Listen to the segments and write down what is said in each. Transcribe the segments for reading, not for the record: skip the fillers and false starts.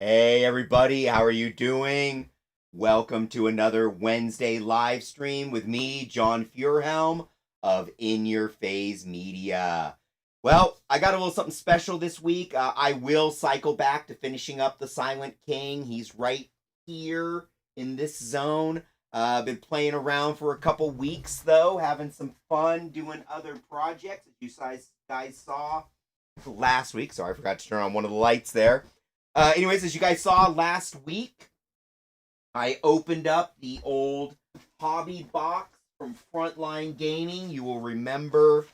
Hey everybody, how are you doing? Welcome to another Wednesday live stream with me, John Furhelm of In Your Phase Media. Well, I got a little something special this week. I will cycle back to finishing up The Silent King. He's right here in this zone. I've been playing around for a couple weeks though, having some fun doing other projects, as you guys saw last week. Sorry, I forgot to turn on one of the lights there. Anyways, as you guys saw last week, I opened up the old hobby box from Frontline Gaming. You will remember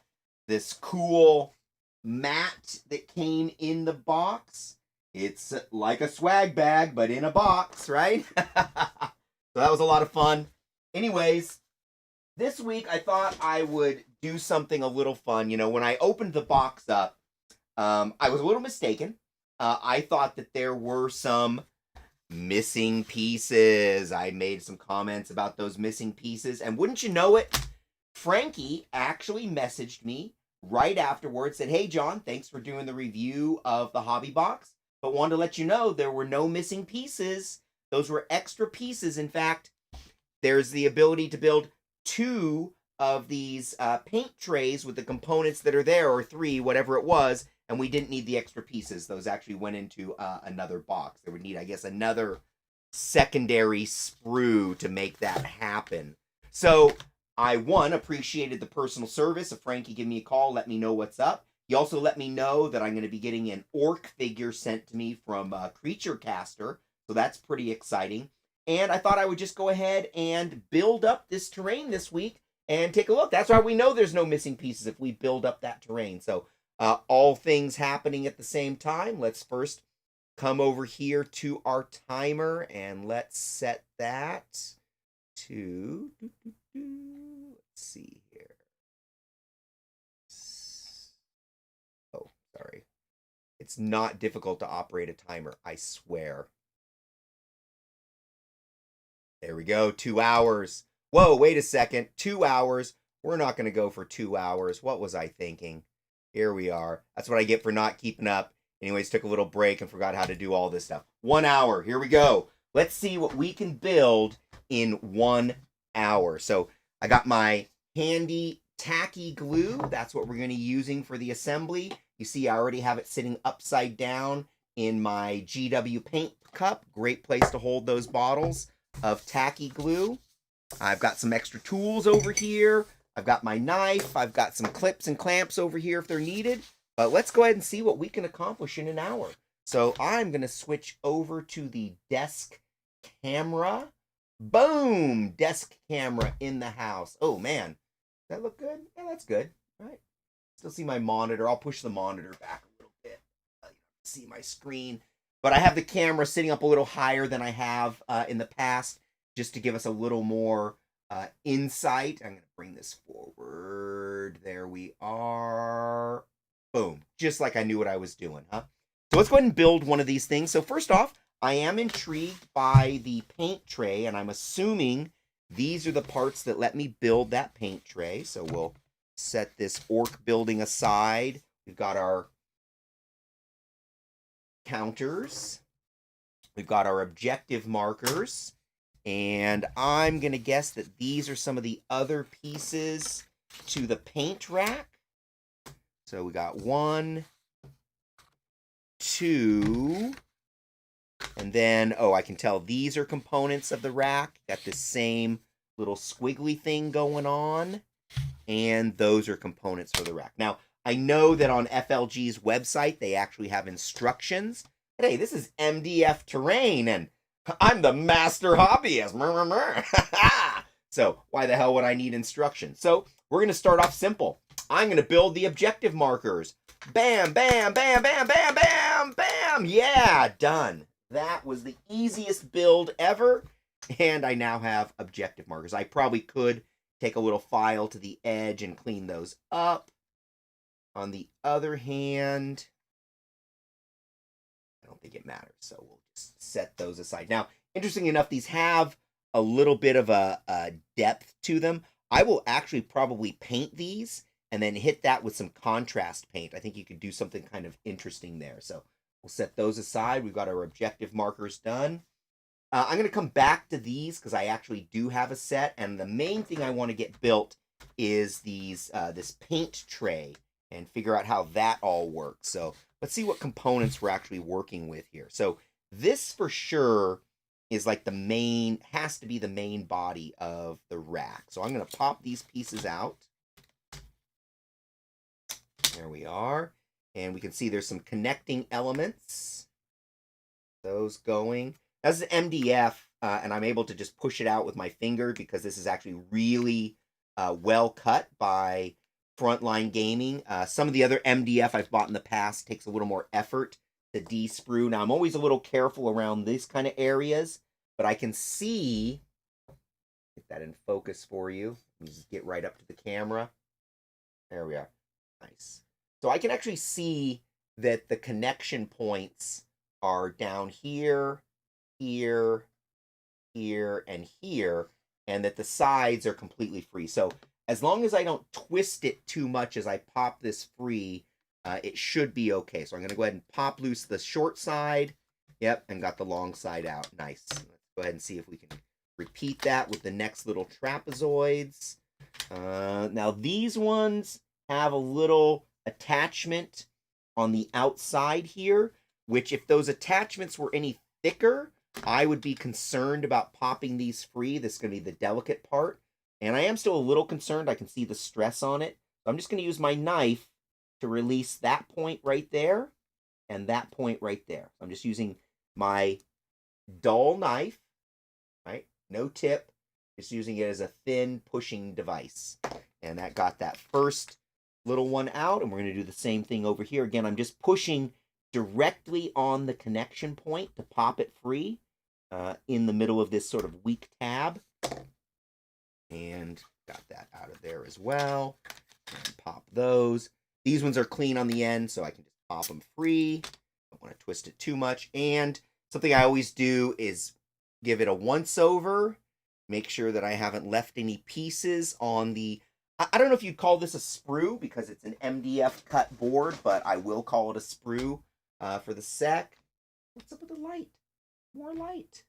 this cool mat that came in the box. It's like a swag bag, but in a box, right? So that was a lot of fun. Anyways, this week I thought I would do something a little fun. When I opened the box up, I was a little mistaken. I thought that there were some missing pieces. I made some comments about those missing pieces, and wouldn't you know it, Frankie actually messaged me right afterwards, said, "Hey John, thanks for doing the review of the hobby box, but wanted to let you know there were no missing pieces. Those were extra pieces. In fact, there's the ability to build two of these paint trays with the components that are there, or three, whatever it was, and we didn't need the extra pieces. Those actually went into another box. There would need, I guess, another secondary sprue to make that happen. So I, one, appreciated the personal service of Frankie giving me a call, let me know what's up. He also let me know that I'm going to be getting an orc figure sent to me from Creature Caster, so that's pretty exciting. And I thought I would just go ahead and build up this terrain this week and take a look. That's why we know there's no missing pieces, if we build up that terrain. So all things happening at the same time. Let's first come over here to our timer and let's set that to, let's see here. Oh, sorry. It's not difficult to operate a timer, I swear. There we go, 2 hours. Whoa, wait a second, 2 hours. We're not going to go for 2 hours. What was I thinking? Here we are. That's what I get for not keeping up. Anyways, took a little break and forgot how to do all this stuff. 1 hour. Here we go. Let's see what we can build in 1 hour. So I got my handy tacky glue. That's what we're going to be using for the assembly. You see, I already have it sitting upside down in my GW paint cup. Great place to hold those bottles of tacky glue. I've got some extra tools over here. I've got my knife. I've got some clips and clamps over here if they're needed. But let's go ahead and see what we can accomplish in an hour. So I'm going to switch over to the desk camera. Boom! Desk camera in the house. Oh, man. Does that look good? Yeah, that's good. All right. Still see my monitor. I'll push the monitor back a little bit. See my screen. But I have the camera sitting up a little higher than I have in the past, just to give us a little more insight. I'm going to bring this forward. There we are. Boom. Just like I knew what I was doing, huh? So let's go ahead and build one of these things. So first off, I am intrigued by the paint tray, and I'm assuming these are the parts that let me build that paint tray. So we'll set this orc building aside. We've got our counters. We've got our objective markers. And I'm going to guess that these are some of the other pieces to the paint rack. So we got 1, 2, and then, oh, I can tell these are components of the rack. Got this same little squiggly thing going on. And those are components for the rack. Now, I know that on FLG's website, they actually have instructions. But hey, this is MDF terrain, and I'm the master hobbyist. So why the hell would I need instructions? So we're going to start off simple. I'm going to build the objective markers. Bam, bam, bam, bam, bam, bam, bam. Yeah, done. That was the easiest build ever. And I now have objective markers. I probably could take a little file to the edge and clean those up. On the other hand, I don't think it matters, so we'll just set those aside. Now, interesting enough, these have a little bit of a depth to them. I will actually probably paint these and then hit that with some contrast paint. I think you could do something kind of interesting there. So We'll set those aside. We've got our objective markers done. I'm going to come back to these because I actually do have a set, and the main thing I want to get built is this paint tray and figure out how that all works. So let's see what components we're actually working with here. So this for sure is like the main, has to be the main body of the rack. So I'm going to pop these pieces out. There we are. And we can see there's some connecting elements. Those going. That's an MDF, and I'm able to just push it out with my finger because this is actually really well cut by Frontline Gaming. Some of the other MDF I've bought in the past takes a little more effort to de-sprue. Now, I'm always a little careful around these kind of areas, but I can see, get that in focus for you. Let me just get right up to the camera. There we are. Nice. So I can actually see that the connection points are down here, here, here, and here, and that the sides are completely free. So as long as I don't twist it too much as I pop this free, it should be okay. So I'm going to go ahead and pop loose the short side. Yep, and got the long side out. Nice. Let's go ahead and see if we can repeat that with the next little trapezoids. Now these ones have a little attachment on the outside here, which if those attachments were any thicker, I would be concerned about popping these free. This is going to be the delicate part. And I am still a little concerned. I can see the stress on it. So I'm just going to use my knife to release that point right there and that point right there. I'm just using my dull knife, right? No tip. Just using it as a thin pushing device. And that got that first little one out. And we're going to do the same thing over here. Again, I'm just pushing directly on the connection point to pop it free in the middle of this sort of weak tab. And got that out of there as well. And pop those. These ones are clean on the end, so I can just pop them free. Don't want to twist it too much. And something I always do is give it a once over. Make sure that I haven't left any pieces on the... I don't know if you'd call this a sprue because it's an MDF cut board, but I will call it a sprue for the sec. What's up with the light? More light.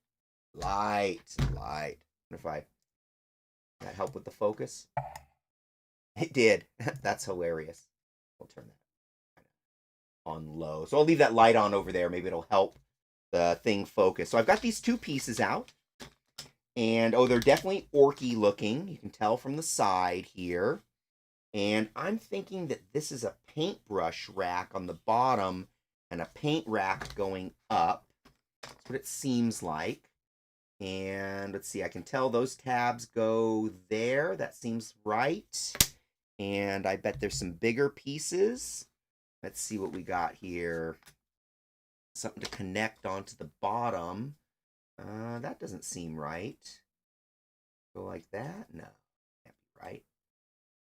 Light. What if that help with the focus? It did. That's hilarious. We'll turn that on low. So I'll leave that light on over there. Maybe it'll help the thing focus. So I've got these two pieces out. And, oh, they're definitely orky looking. You can tell from the side here. And I'm thinking that this is a paintbrush rack on the bottom and a paint rack going up. That's what it seems like. And let's see, I can tell those tabs go there. That seems right. And I bet there's some bigger pieces. Let's see what we got here. Something to connect onto the bottom. That doesn't seem right. Go like that? No, can't be right.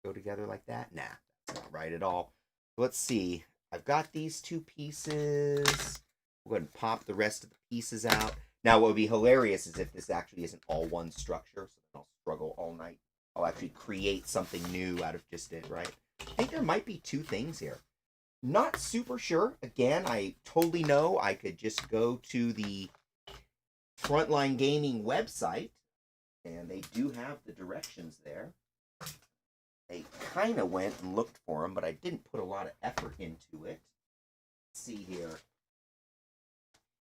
Go together like that? Nah, that's not right at all. Let's see. I've got these two pieces. We'll go ahead and pop the rest of the pieces out. Now, what would be hilarious is if this actually isn't all one structure, so then I'll struggle all night. I'll actually create something new out of just it, right? I think there might be two things here. Not super sure. Again, I totally know I could just go to the Frontline Gaming website, and they do have the directions there. They kind of went and looked for them, but I didn't put a lot of effort into it. Let's see here.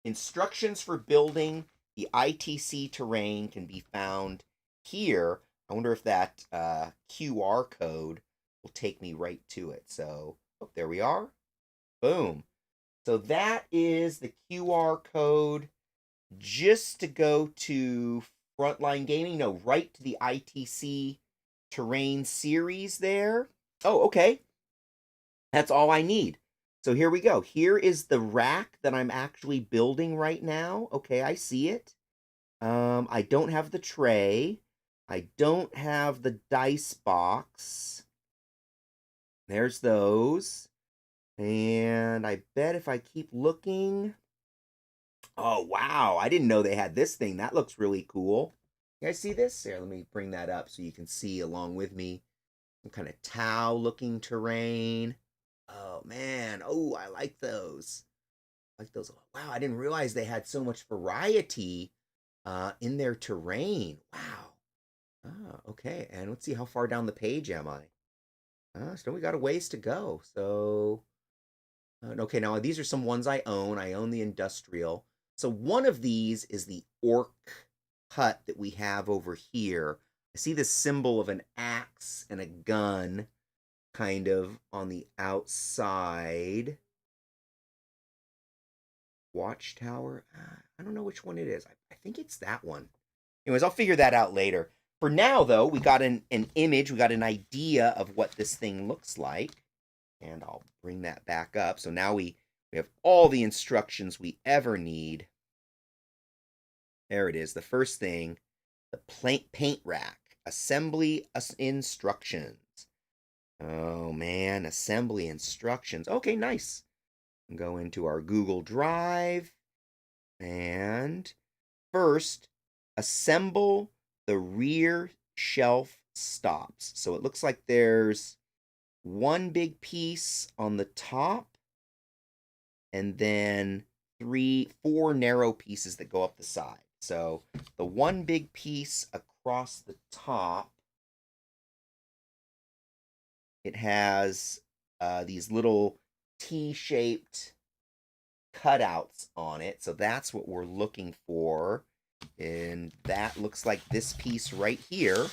Instructions for building the ITC terrain can be found here. I wonder if that QR code will take me right to it. So, oh, there we are. Boom. So that is the QR code just to go to Frontline Gaming. No, right to the ITC terrain series there. Oh, okay. That's all I need. So here we go. Here is the rack that I'm actually building right now. Okay, I see it. I don't have the tray. I don't have the dice box. There's those. And I bet if I keep looking... Oh, wow. I didn't know they had this thing. That looks really cool. You guys see this? Here, let me bring that up so you can see along with me. Some kind of Tau-looking terrain. Oh, man. Oh, I like those. Like those. Wow, I didn't realize they had so much variety in their terrain. Wow. Okay. And let's see how far down the page am I. So we got a ways to go. So, okay, now these are some ones I own. I own the industrial. So one of these is the orc hut that we have over here. I see this symbol of an axe and a gun kind of on the outside. Watchtower. I don't know which one it is. I think it's that one. Anyways, I'll figure that out later. For now, though, we got an image. We got an idea of what this thing looks like. And I'll bring that back up. So now we have all the instructions we ever need. There it is. The first thing, the paint rack. Assembly instructions. Oh, man. Assembly instructions. Okay, nice. Go into our Google Drive. And first, assemble the rear shelf stops. So it looks like there's one big piece on the top and then four narrow pieces that go up the side. So the one big piece across the top, it has these little T-shaped cutouts on it. So that's what we're looking for. And that looks like this piece right here. Let's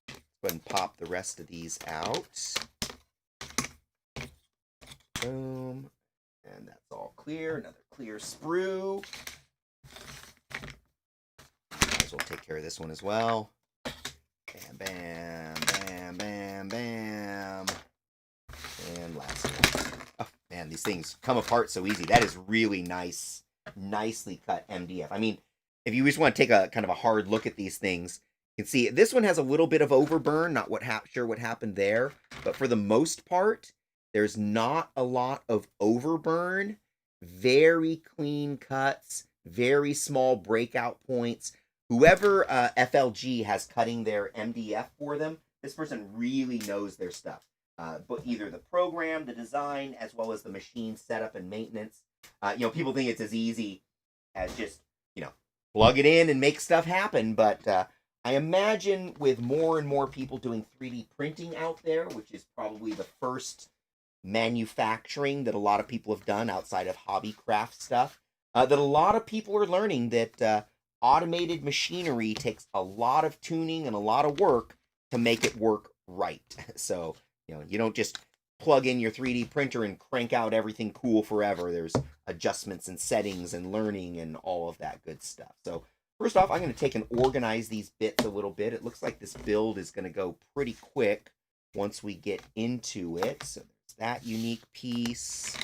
go ahead and pop the rest of these out. Boom. And that's all clear. Another clear sprue. Might as well take care of this one as well. Bam, bam, bam, bam, bam. And last one. Oh, man, these things come apart so easy. That is really nice. Nicely cut MDF. I mean, if you just want to take a kind of a hard look at these things, you can see this one has a little bit of overburn. Not sure what happened there. But for the most part, there's not a lot of overburn. Very clean cuts. Very small breakout points. Whoever FLG has cutting their MDF for them, this person really knows their stuff. But either the program, the design, as well as the machine setup and maintenance. People think it's as easy as just, plug it in and make stuff happen. But I imagine with more and more people doing 3D printing out there, which is probably the first manufacturing that a lot of people have done outside of hobby craft stuff, that a lot of people are learning that automated machinery takes a lot of tuning and a lot of work to make it work right. So, you don't just plug in your 3D printer and crank out everything cool forever. There's adjustments and settings and learning and all of that good stuff. So first off, I'm going to take and organize these bits a little bit. It looks like this build is going to go pretty quick once we get into it. So there's that unique piece.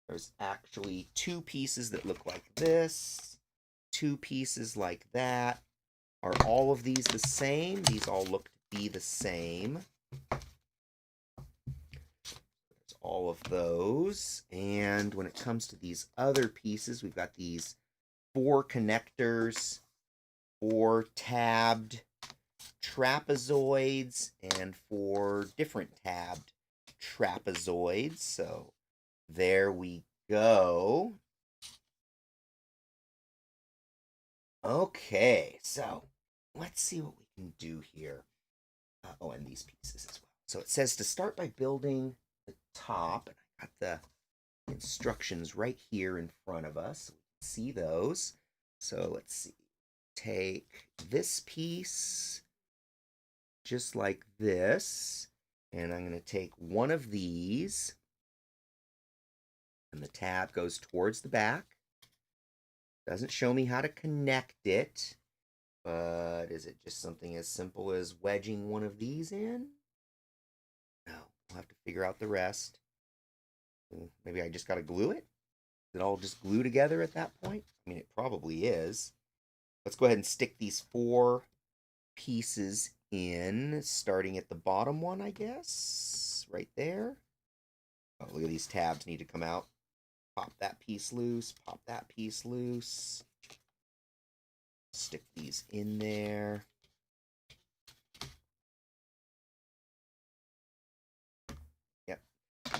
There's actually two pieces that look like this. Two pieces like that. Are all of these the same? These all look to be the same. All of those. And when it comes to these other pieces, we've got these 4 connectors, 4 tabbed trapezoids, and 4 different tabbed trapezoids. So there we go. Okay, so let's see what we can do here. And these pieces as well. So it says to start by building the top, and I got the instructions right here in front of us. We can see those. So let's see. Take this piece just like this, and I'm going to take one of these, and the tab goes towards the back. Doesn't show me how to connect it, but is it just something as simple as wedging one of these in? No, we'll have to figure out the rest. Maybe I just got to glue it? Is it all just glue together at that point? I mean, it probably is. Let's go ahead and stick these 4 pieces in, starting at the bottom one, I guess. Right there. Oh, look at these tabs need to come out. Pop that piece loose, pop that piece loose. Stick these in there. Yep.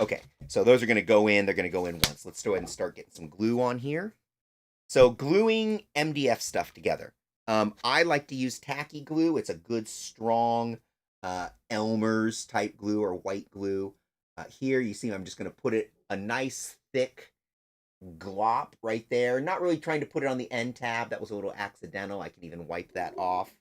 Okay, So those are going to go in. They're going to go in once. Let's go ahead and start getting some glue on here. So gluing MDF stuff together. I like to use tacky glue. It's a good, strong Elmer's type glue or white glue. Here you see I'm just going to put it a nice thick glop right there. Not really trying to put it on the end tab. That was a little accidental. I can even wipe that off.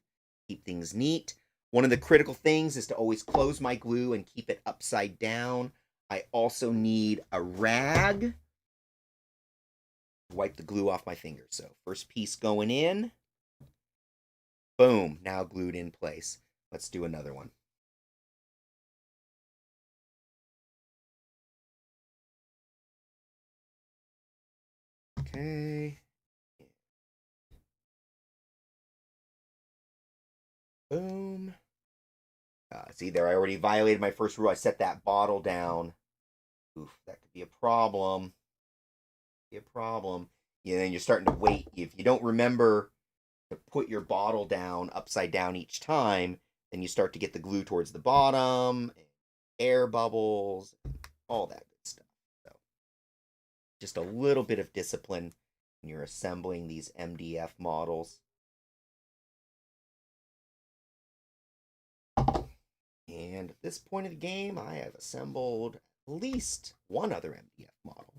Keep things neat. One of the critical things is to always close my glue and keep it upside down. I also need a rag to wipe the glue off my fingers. So first piece going in. Boom, now glued in place. Let's do another one. Okay. Boom. See there, I already violated my first rule. I set that bottle down. Oof, that could be a problem. Be a problem. Yeah, then you're starting to wait. If you don't remember to put your bottle down upside down each time, then you start to get the glue towards the bottom, air bubbles, all that good stuff. So just a little bit of discipline when you're assembling these MDF models. And at this point of the game, I have assembled at least one other MDF model,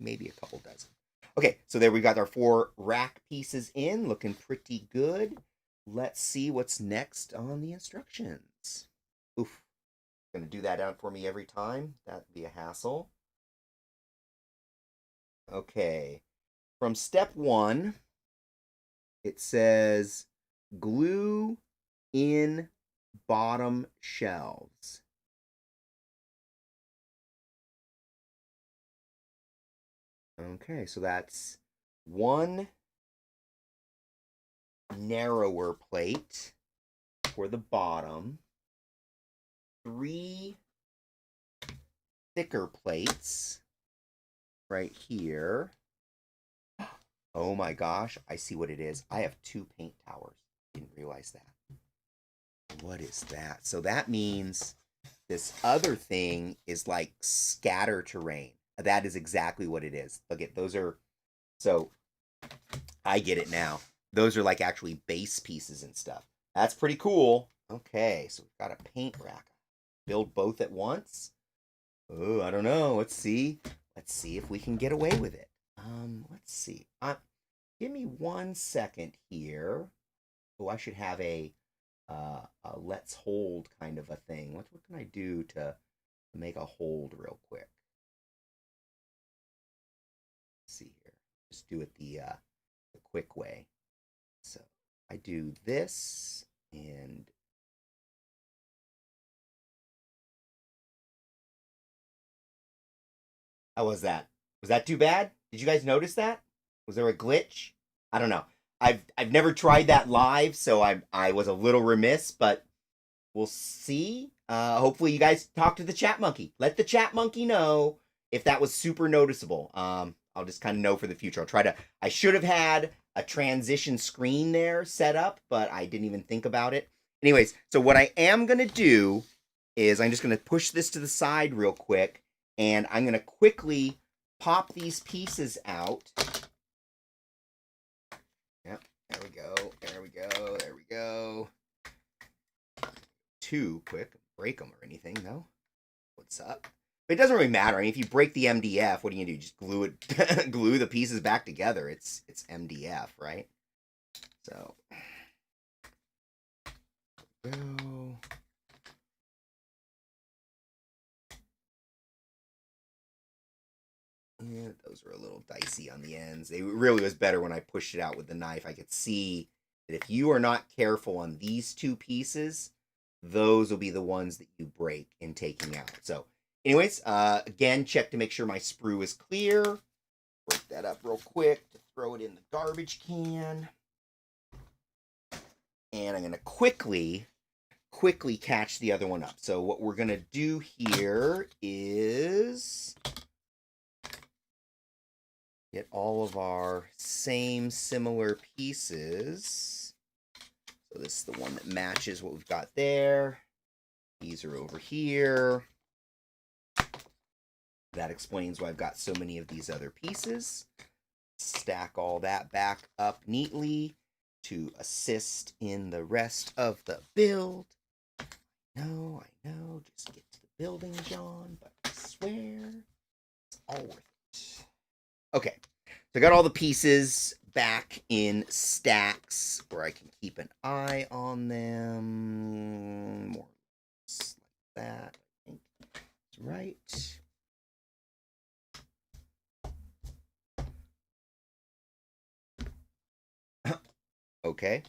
maybe a couple dozen. Okay, so there we got our 4 rack pieces in, looking pretty good. Let's see what's next on the instructions. Oof, gonna do that out for me every time. That'd be a hassle. Okay, from step 1, it says glue in bottom shelves. Okay, so that's 1 narrower plate for the bottom, 3 thicker plates right here. Oh my gosh, I see what it is. I have 2 paint towers. Didn't realize that. What is that? So that means this other thing is like scatter terrain. That is exactly what it is. Look at those are, so I get it now. Those are like actually base pieces and stuff. That's pretty cool. Okay, so we've got a paint rack. Build both at once. Oh, I don't know. Let's see. Let's see if we can get away with it. Let's see. Give me 1 second here. Oh, I should have a let's hold kind of a thing. What can I do to make a hold real quick? Let's see here. Just do it the quick way. So I do this and how was that? Was that too bad? Did you guys notice that? Was there a glitch? I don't know. I've never tried that live, so I was a little remiss, but we'll see. Hopefully you guys talk to the chat monkey. Let the chat monkey know if that was super noticeable. I'll just kind of know for the future. I'll try to. I should have had a transition screen there set up, but I didn't even think about it. Anyways, so what I am gonna do is I'm just gonna push this to the side real quick, and I'm gonna quickly pop these pieces out. Yep, there we go. There we go. There we go. Too quick, break them or anything, no? What's up? But it doesn't really matter. I mean, if you break the MDF, what do you do? Just glue it, glue the pieces back together. It's MDF, right? So, go. Yeah, those were a little dicey on the ends. It really was better when I pushed it out with the knife. I could see that if you are not careful on these 2 pieces, those will be the ones that you break in taking out. So, anyways, again, check to make sure my sprue is clear. Break that up real quick to throw it in the garbage can. And I'm going to quickly catch the other one up. So what we're going to do here is get all of our same similar pieces. So this is the one that matches what we've got there. These are over here. That explains why I've got so many of these other pieces. Stack all that back up neatly to assist in the rest of the build. No, I know, just get to the building, John, but I swear it's all worth it. Okay, so I got all the pieces back in stacks where I can keep an eye on them. More like that, I think that's right. Okay.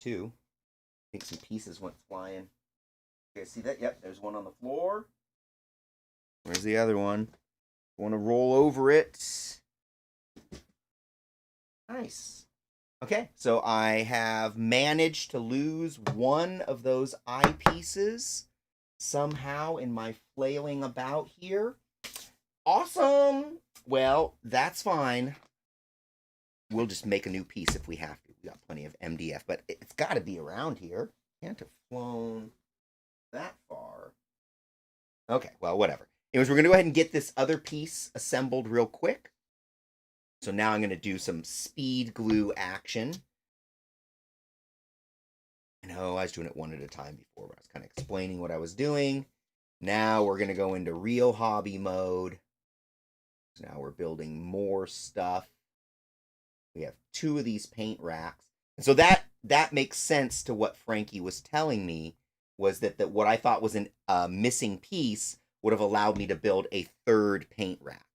2. I think some pieces went flying. You guys see that? Yep, there's one on the floor. Where's the other one? Want to roll over it. Nice. Okay, so I have managed to lose one of those eyepieces somehow in my flailing about here. Awesome! Well, that's fine. We'll just make a new piece if we have to. We got plenty of MDF, but it's got to be around here. Can't have flown that far. Okay, well, whatever. Anyways, we're going to go ahead and get this other piece assembled real quick. So now I'm going to do some speed glue action. I know I was doing it one at a time before, but I was kind of explaining what I was doing. Now we're going to go into real hobby mode. So now we're building more stuff. We have 2 of these paint racks. And so that makes sense to what Frankie was telling me, was that what I thought was a missing piece would have allowed me to build a 3rd paint rack,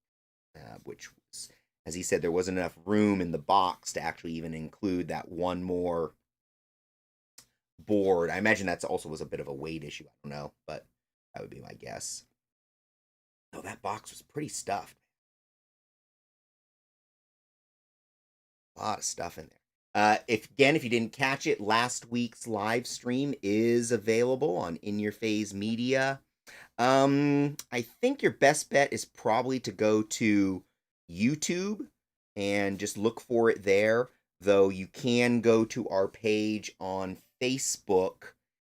which was, as he said, there wasn't enough room in the box to actually even include that one more board. I imagine that also was a bit of a weight issue. I don't know, but that would be my guess. No, that box was pretty stuffed. A lot of stuff in there. If you didn't catch it, last week's live stream is available on In Your Phase Media. I think your best bet is probably to go to YouTube and just look for it there. Though you can go to our page on Facebook,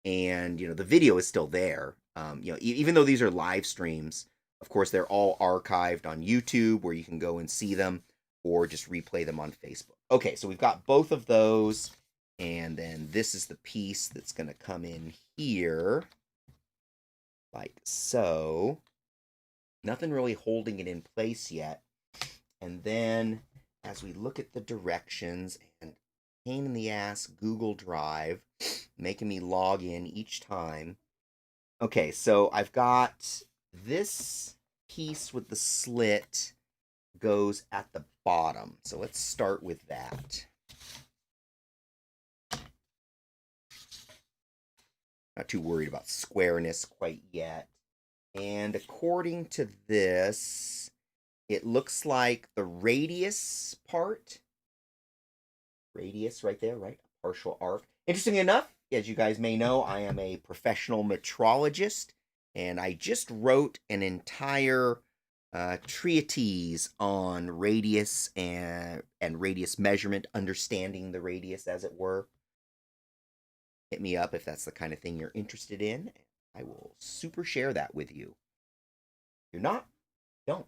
and the video is still there. Even though these are live streams, of course they're all archived on YouTube where you can go and see them, or just replay them on Facebook. Okay, so we've got both of those, and then this is the piece that's going to come in here, like so. Nothing really holding it in place yet. And then, as we look at the directions, and pain in the ass Google Drive, making me log in each time. Okay, so I've got this piece with the slit goes at the bottom. So let's start with that. Not too worried about squareness quite yet. And according to this, it looks like the radius part. Radius right there, right? A partial arc. Interesting enough, as you guys may know, I am a professional metrologist, and I just wrote an entire treatise on radius and radius measurement, understanding the radius, as it were. Hit me up if that's the kind of thing you're interested in. I will super share that with you. If you're not, don't.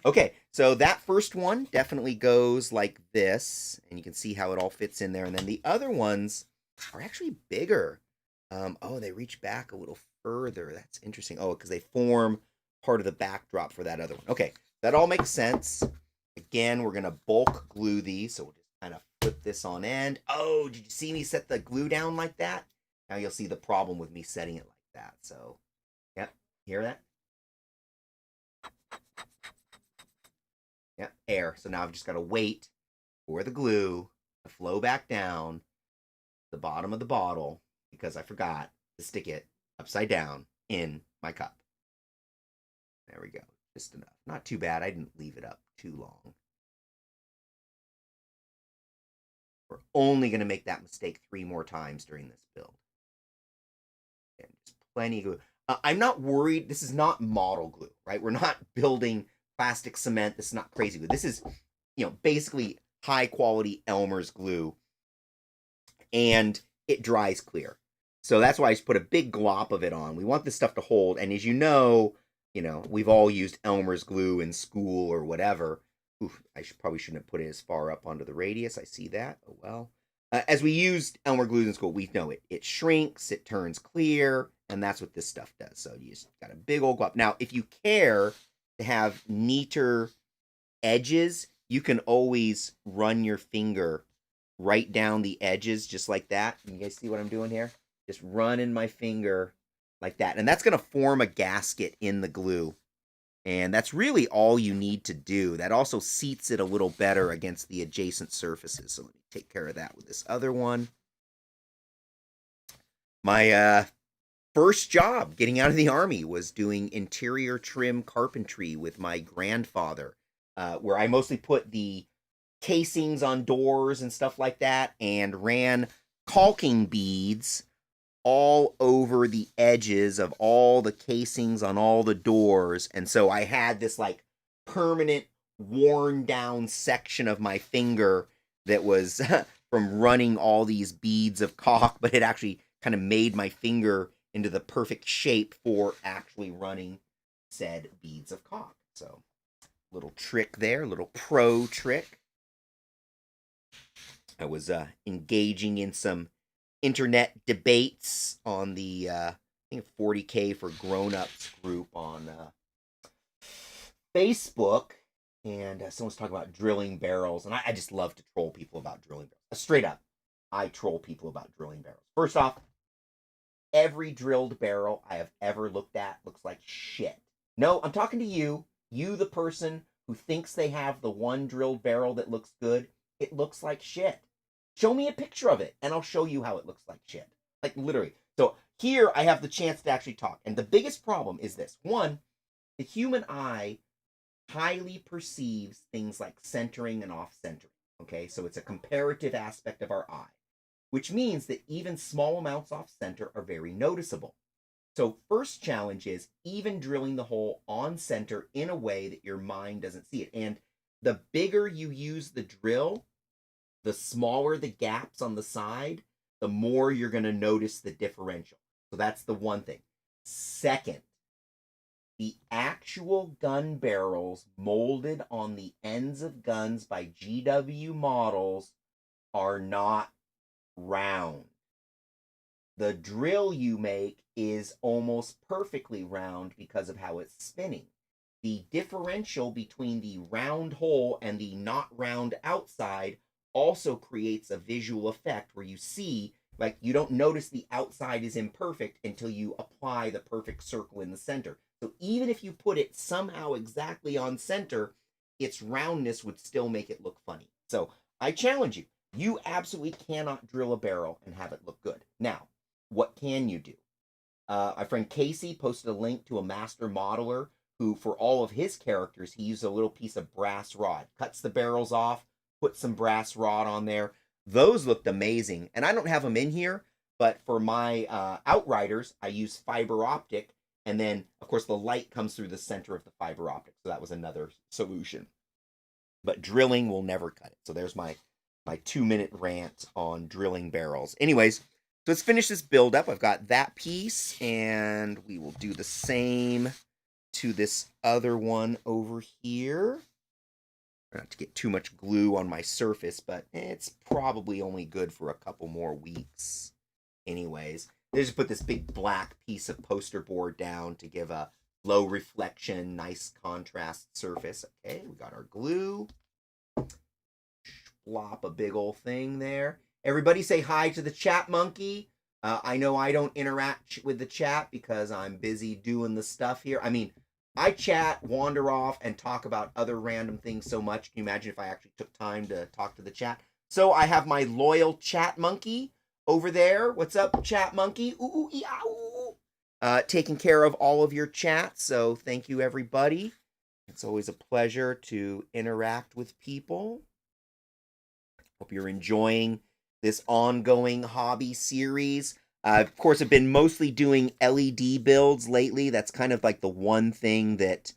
Okay, so that first one definitely goes like this, and you can see how it all fits in there. And then the other ones are actually bigger. Oh, they reach back a little further. That's interesting. Oh, because they form part of the backdrop for that other one. Okay, that all makes sense. Again, we're going to bulk glue these, so we'll just kind of flip this on end. Oh, did you see me set the glue down like that? Now you'll see the problem with me setting it like that. So, yep, hear that? Yep, air. So now I've just got to wait for the glue to flow back down the bottom of the bottle, because I forgot to stick it upside down in my cup. There we go. Just enough. Not too bad. I didn't leave it up too long. We're only going to make that mistake 3 more times during this build. And just plenty of glue. I'm not worried. This is not model glue, right? We're not building plastic cement. This is not crazy glue. This is, basically high quality Elmer's glue, and it dries clear. So that's why I just put a big glop of it on. We want this stuff to hold. And as you know, we've all used Elmer's glue in school or whatever. Oof, probably shouldn't have put it as far up onto the radius. I see that. Oh well. As we used Elmer glues in school, we know it. It shrinks, it turns clear, and that's what this stuff does. So you just got a big old glop. Now, if you care to have neater edges, you can always run your finger right down the edges just like that. You guys see what I'm doing here? Just running my finger like that. And that's going to form a gasket in the glue. And that's really all you need to do. That also seats it a little better against the adjacent surfaces. So let me take care of that with this other one. My first job getting out of the Army was doing interior trim carpentry with my grandfather, where I mostly put the casings on doors and stuff like that and ran caulking beads all over the edges of all the casings on all the doors. And so I had this like permanent worn down section of my finger that was from running all these beads of caulk, but it actually kind of made my finger into the perfect shape for actually running said beads of caulk. So little trick there, little pro trick. I was engaging in some internet debates on the I think 40K for grown-ups group on Facebook, and someone's talking about drilling barrels, and I just love to troll people about drilling barrels. Straight up, I troll people about drilling barrels. First off, every drilled barrel I have ever looked at looks like shit. No, I'm talking to you, the person who thinks they have the one drilled barrel that looks good. It looks like shit. Show me a picture of it, and I'll show you how it looks like shit. Like, literally. So here I have the chance to actually talk. And the biggest problem is this. One, the human eye highly perceives things like centering and off-centering. Okay, so it's a comparative aspect of our eye, which means that even small amounts off-center are very noticeable. So first challenge is even drilling the hole on center in a way that your mind doesn't see it. And the bigger you use the drill, the smaller the gaps on the side, the more you're going to notice the differential. So that's the one thing. Second, the actual gun barrels molded on the ends of guns by GW models are not round. The drill you make is almost perfectly round because of how it's spinning. The differential between the round hole and the not round outside also creates a visual effect where you see, like, you don't notice the outside is imperfect until you apply the perfect circle in the center. So even if you put it somehow exactly on center, its roundness would still make it look funny. So I challenge you. You absolutely cannot drill a barrel and have it look good. Now, what can you do? My friend Casey posted a link to a master modeler who, for all of his characters, he used a little piece of brass rod, cuts the barrels off, put some brass rod on there. Those looked amazing. And I don't have them in here, but for my Outriders, I use fiber optic. And then, of course, the light comes through the center of the fiber optic. So that was another solution. But drilling will never cut it. So there's my 2-minute rant on drilling barrels. Anyways, so let's finish this build up. I've got that piece, and we will do the same to this other one over here. Not to get too much glue on my surface, but it's probably only good for a couple more weeks. Anyways, I just put this big black piece of poster board down to give a low reflection, nice contrast surface. Okay, we got our glue. Flop a big old thing there. Everybody say hi to the chat monkey. I know I don't interact with the chat because I'm busy doing the stuff here. I mean, I chat, wander off, and talk about other random things so much. Can you imagine if I actually took time to talk to the chat? So I have my loyal chat monkey over there. What's up, chat monkey? Ooh, taking care of all of your chats. So thank you, everybody. It's always a pleasure to interact with people. Hope you're enjoying this ongoing hobby series. Of course, I've been mostly doing LED builds lately. That's kind of like the one thing that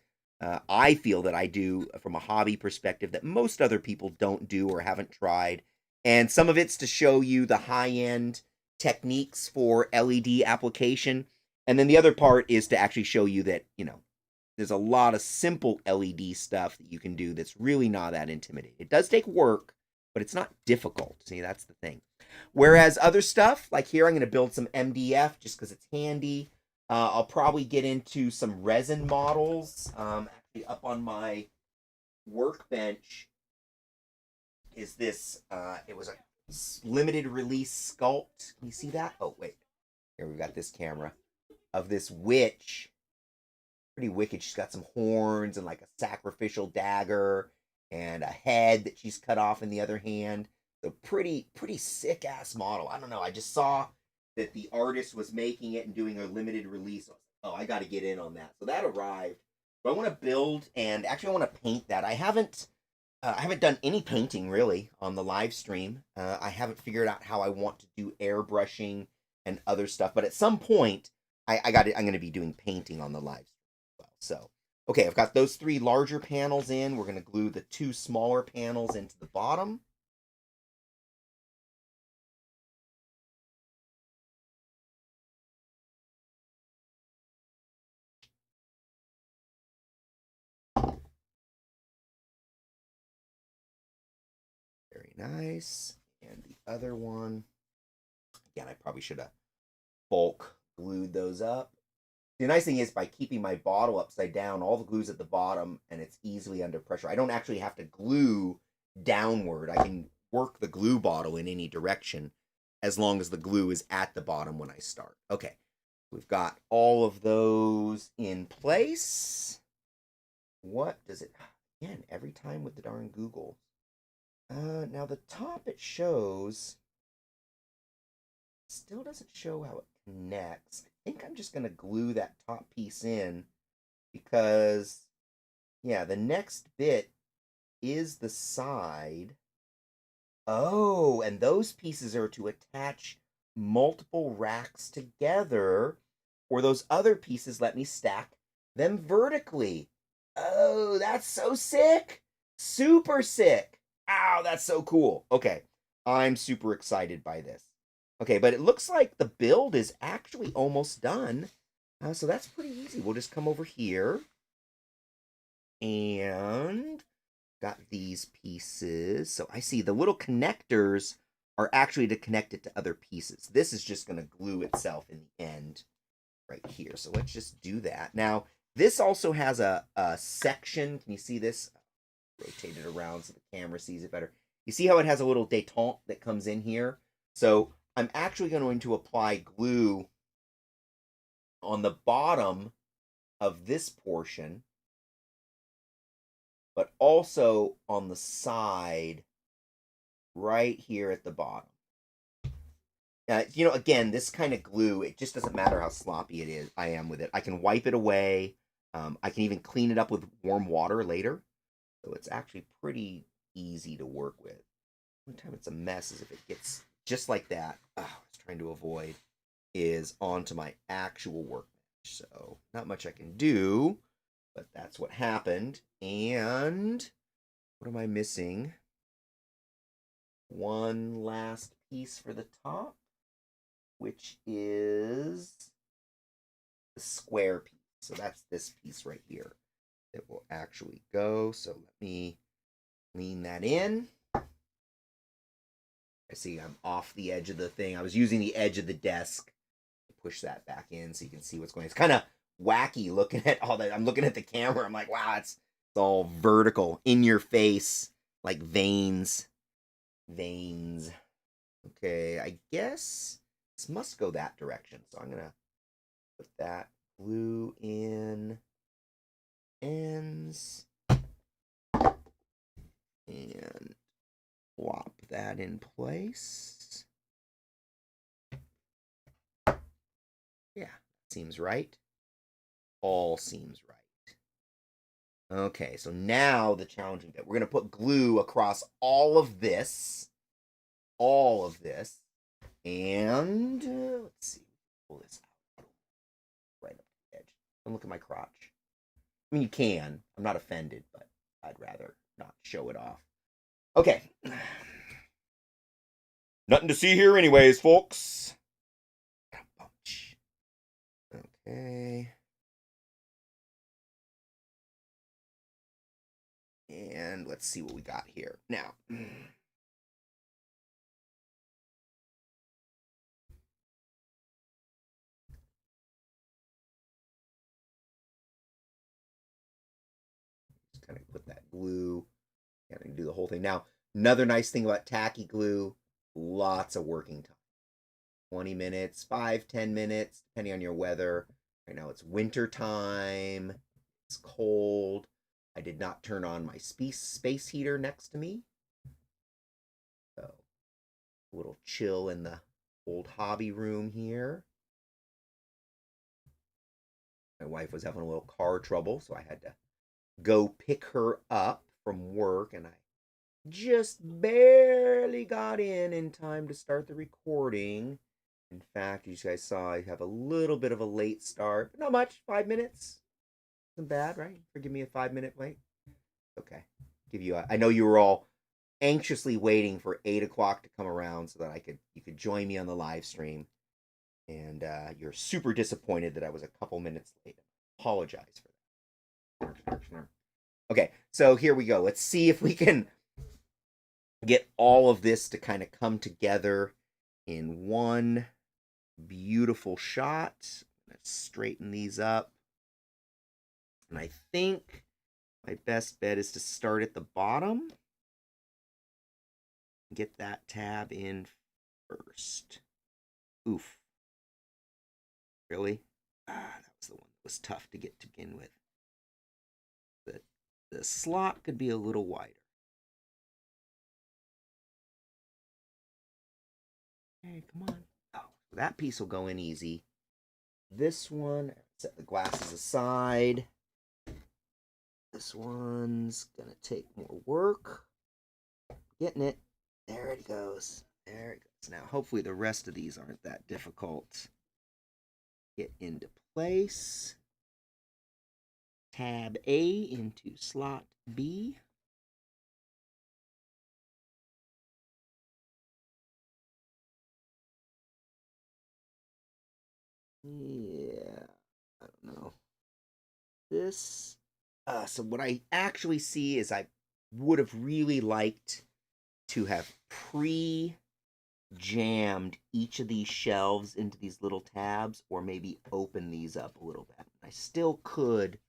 I feel that I do from a hobby perspective that most other people don't do or haven't tried. And some of it's to show you the high-end techniques for LED application. And then the other part is to actually show you that, there's a lot of simple LED stuff that you can do that's really not that intimidating. It does take work, but it's not difficult. See, that's the thing. Whereas other stuff, like here, I'm going to build some MDF just because it's handy. I'll probably get into some resin models. Actually, up on my workbench is this. It was a limited release sculpt. Can you see that? Oh, wait. Here, we've got this camera of this witch. Pretty wicked. She's got some horns and like a sacrificial dagger and a head that she's cut off in the other hand. So pretty sick ass model. I don't know. I just saw that the artist was making it and doing a limited release. Oh, I got to get in on that. So that arrived. But I want to build, and actually I want to paint that. I haven't done any painting really on the live stream. I haven't figured out how I want to do airbrushing and other stuff. But at some point, I'm going to be doing painting on the live stream. So, okay, I've got those 3 larger panels in. We're going to glue the 2 smaller panels into the bottom. Very nice. And the other one, again, I probably should have bulk glued those up. The nice thing is by keeping my bottle upside down, all the glue's at the bottom and it's easily under pressure. I don't actually have to glue downward. I can work the glue bottle in any direction as long as the glue is at the bottom when I start. Okay, we've got all of those in place. What does it, again, every time with the darn Google. Now the top it shows, still doesn't show how it connects. I think I'm just going to glue that top piece in because, yeah, the next bit is the side. Oh, and those pieces are to attach multiple racks together, or those other pieces let me stack them vertically. Oh, that's so sick. Super sick. Ow, that's so cool. Okay, I'm super excited by this. Okay, but it looks like the build is actually almost done. So that's pretty easy. We'll just come over here. And got these pieces. So I see the little connectors are actually to connect it to other pieces. This is just going to glue itself in the end right here. So let's just do that. Now, this also has a section. Can you see this? Rotate it around so the camera sees it better. You see how it has a little detente that comes in here? So I'm actually going to apply glue on the bottom of this portion, but also on the side right here at the bottom. Again, this kind of glue, it just doesn't matter how sloppy I am with it. I can wipe it away. I can even clean it up with warm water later. So it's actually pretty easy to work with. One time it's a mess is if it gets just like that, I was trying to avoid, is onto my actual workbench. So not much I can do, but that's what happened. And what am I missing? One last piece for the top, which is the square piece. So that's this piece right here that will actually go. So let me lean that in. I see I'm off the edge of the thing. I was using the edge of the desk to push that back in so you can see what's going on. It's kind of wacky looking at all that. I'm looking at the camera. I'm like, wow, it's all vertical, in your face, like veins. Veins. Okay, I guess this must go that direction. So I'm going to put that glue in ends and plop that in place. Yeah, seems right. All seems right. Okay, so now the challenging bit. We're going to put glue across all of this. All of this. And let's see. Pull this out. Right up the edge. Don't look at my crotch. I mean, you can. I'm not offended, but I'd rather not show it off. Okay. Nothing to see here anyways, folks. Okay. And let's see what we got here. Now, just kind of put that glue. Kind of do the whole thing. Now, another nice thing about tacky glue, lots of working time. 20 minutes, 5-10 minutes, depending on your weather. Right now it's winter time. It's cold. I did not turn on my space heater next to me. So, a little chill in the old hobby room here. My wife was having a little car trouble, so I had to go pick her up from work, and I just barely got in time to start the recording. In fact, as you guys saw, I have a little bit of a late start, but not much. 5 minutes. Isn't bad, right? Forgive me a 5 minute wait. Okay. Give you. I know you were all anxiously waiting for 8 o'clock to come around so that you could join me on the live stream, and you're super disappointed that I was a couple minutes late. Apologize for that. Okay, so here we go. Let's see if we can get all of this to kind of come together in one beautiful shot. Let's straighten these up. And I think my best bet is to start at the bottom. Get that tab in first. Oof. Really? That was the one that was tough to get to begin with. The slot could be a little wider. Hey, come on. Oh, that piece will go in easy. This one, set the glasses aside. This one's gonna take more work. Getting it. There it goes. There it goes. Now, hopefully the rest of these aren't that difficult. Get into place. Tab A into slot B. Yeah, I don't know. This. So what I actually see is I would have really liked to have jammed each of these shelves into these little tabs, or maybe open these up a little bit. I still could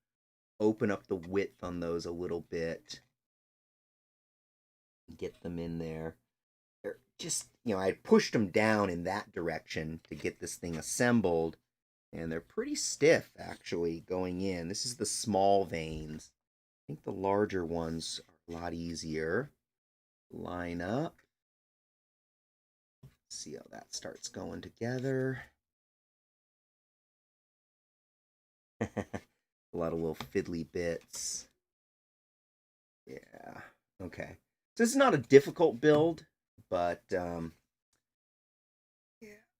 open up the width on those a little bit, get them in there. They're just, I pushed them down in that direction to get this thing assembled, and they're pretty stiff actually going in. This is the small veins. I think the larger ones are a lot easier. Line up. See how that starts going together. A lot of little fiddly bits. Yeah. Okay. So this is not a difficult build, but yeah,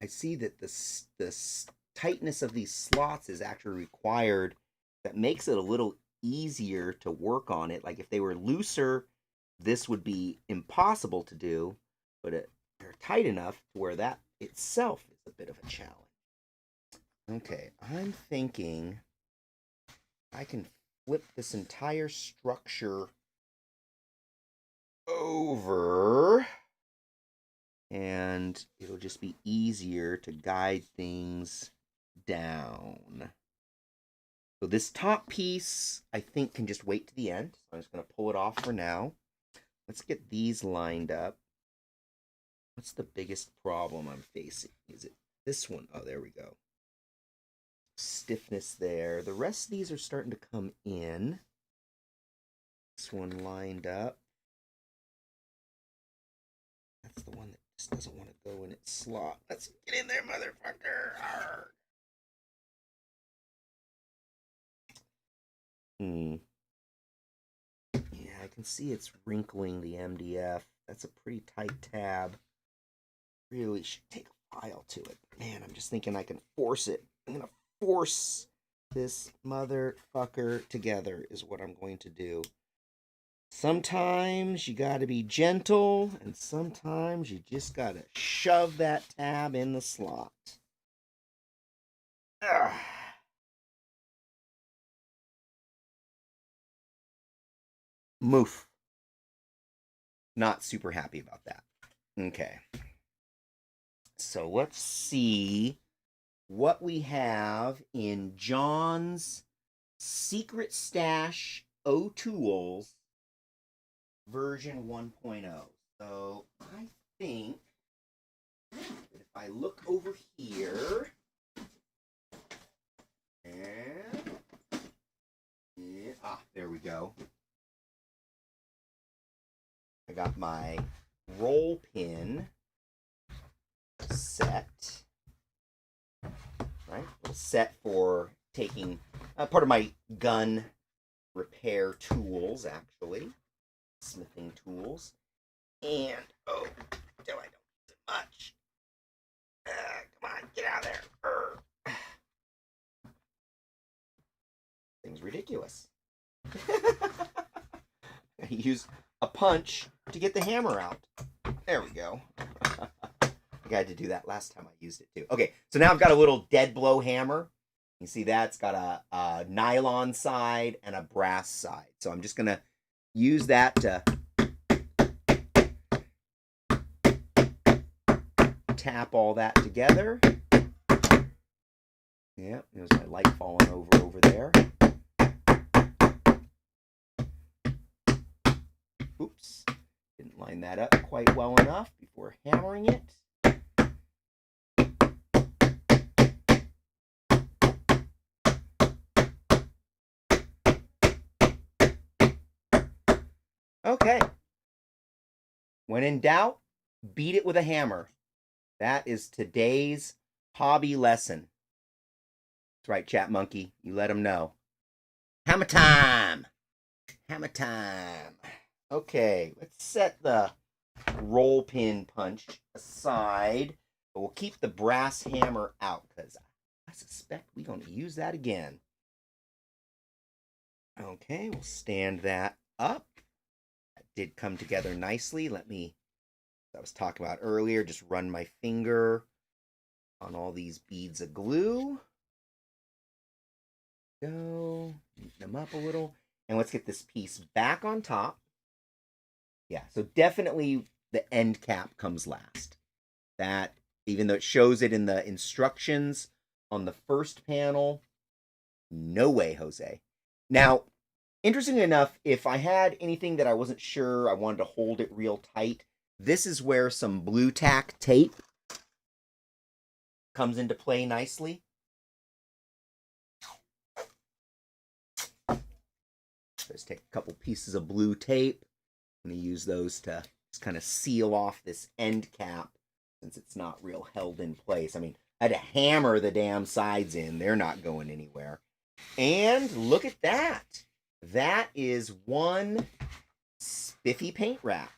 I see that the tightness of these slots is actually required. That makes it a little easier to work on it. Like if they were looser, this would be impossible to do, but they're tight enough to where that itself is a bit of a challenge. Okay, I'm thinking I can flip this entire structure over, and it'll just be easier to guide things down. So this top piece, I think, can just wait to the end. So I'm just going to pull it off for now. Let's get these lined up. What's the biggest problem I'm facing? Is it this one? Oh, there we go. Stiffness there. The rest of these are starting to come in. This one lined up. That's the one that just doesn't want to go in its slot. Let's get in there, motherfucker. Arrgh. Yeah, I can see it's wrinkling the MDF. That's a pretty tight tab. Really should take a file to it. Man, I'm just thinking I can force it. I'm going to force this motherfucker together is what I'm going to do. Sometimes you got to be gentle, and sometimes you just got to shove that tab in the slot. Ugh. Moof. Not super happy about that. Okay. So let's see what we have in John's Secret Stash O'Tools version 1.0. So I think that if I look over here and there we go. I got my roll pin set, right? A set for taking part of my gun repair tools, actually, smithing tools, and oh, I don't use it much. Come on, get out of there! Thing's ridiculous. I use a punch to get the hammer out. There we go. I had to do that last time I used it too. Okay, so now I've got a little dead blow hammer. You see that? It's got a nylon side and a brass side. So I'm just going to use that to tap all that together. Yeah, there's my light falling over there. Oops, didn't line that up quite well enough before hammering it. Okay. When in doubt, beat it with a hammer. That is today's hobby lesson. That's right, Chat Monkey. You let them know. Hammer time! Hammer time. Okay, let's set the roll pin punch aside. But we'll keep the brass hammer out because I suspect we're going to use that again. Okay, we'll stand that up. That did come together nicely. Let me, as I was talking about earlier, just run my finger on all these beads of glue. Go, neaten them up a little. And let's get this piece back on top. Yeah, so definitely the end cap comes last. That, even though it shows it in the instructions on the first panel, no way, Jose. Now, interestingly enough, if I had anything that I wasn't sure, I wanted to hold it real tight, this is where some blue tack tape comes into play nicely. Just take a couple pieces of blue tape. I'm going to use those to just kind of seal off this end cap since it's not real held in place. I mean, I had to hammer the damn sides in. They're not going anywhere. And look at that. That is one spiffy paint rack.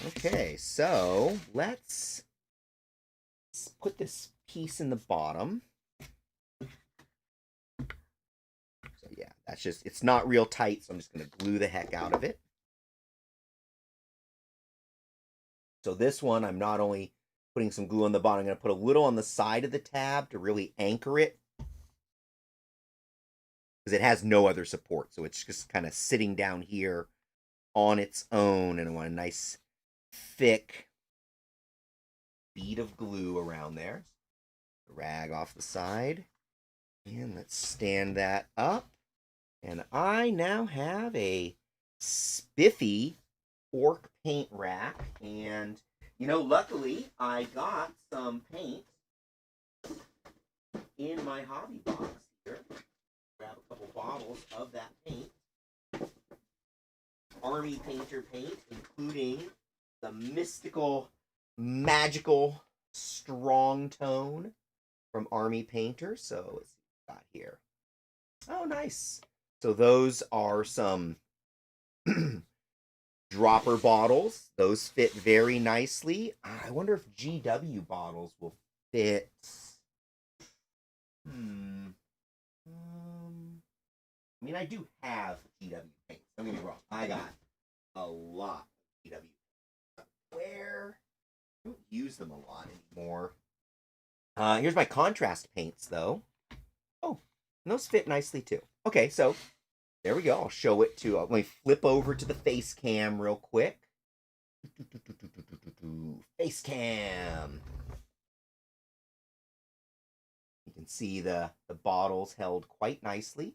Okay, so let's put this piece in the bottom. So yeah, that's just, it's not real tight, so I'm just going to glue the heck out of it. So this one, I'm not only putting some glue on the bottom, I'm going to put a little on the side of the tab to really anchor it. Because it has no other support, so it's just kind of sitting down here on its own. And I want a nice, thick bead of glue around there. Rag off the side. And let's stand that up. And I now have a spiffy orc paint rack, and you know, luckily I got some paint in my hobby box here. Grab a couple bottles of that paint. Army Painter paint, including the mystical, magical, strong tone from Army Painter. So let's see what we got here. Oh, nice. So those are some dropper bottles. Those fit very nicely. I wonder if GW bottles will fit. I mean, I do have GW paint. Don't get me wrong. I got a lot of GW. Where? I don't use them a lot anymore. Here's my contrast paints, though. Oh, and those fit nicely, too. Okay, so There we go. I'll show it to, let me flip over to the face cam real quick. Face cam. You can see the bottles held quite nicely.